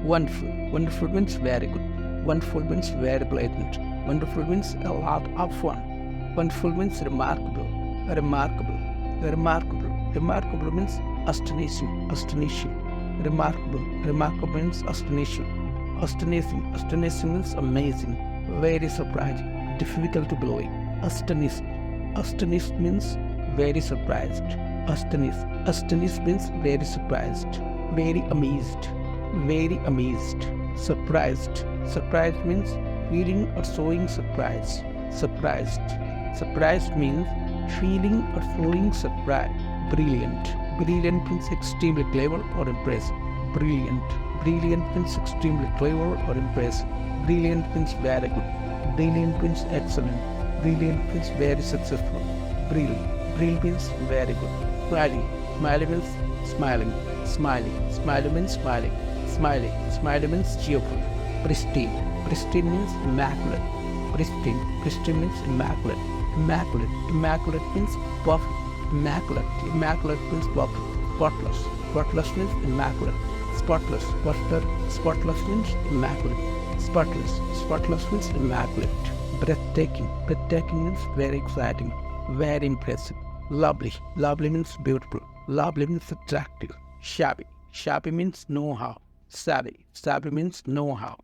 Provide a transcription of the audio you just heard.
Wonderful. Wonderful means very good. Wonderful means very pleasant. Wonderful means a lot of fun. Wonderful means remarkable. Remarkable. Remarkable. Remarkable means astonishing. Astonishing. Remarkable. Remarkable means astonishing. Astonishing. Astonishing means amazing. Very surprising. Difficult to believe. Astonished. Astonished means very surprised. Astonished. Astonished means very surprised. Very amazed. Very amazed. Surprised. Surprised means feeling or showing surprise. Surprised. Surprised means feeling or showing surprise. Brilliant. Brilliant means extremely clever or impressive. Brilliant. Brilliant means extremely clever or impressive. Brilliant means very good. Brilliant means excellent. Brilliant means very successful. Brilliant. Brilliant means very good. Smiling. Smiling means smiling. Smiling. Smiling means smiling. Smiling. Smiling means cheerful. Pristine. Pristine means immaculate. Pristine. Pristine means immaculate. Immaculate. Immaculate means perfect. Immaculate. Immaculate means perfect. Spotless. Spotless means immaculate. Spotless. Spotless means immaculate. Spotless. Spotless means immaculate. Breathtaking. Breathtaking means very exciting. Very impressive. Lovely. Lovely means beautiful. Lovely means attractive. Shabby. Shabby means know-how. Savvy. Savvy means know-how.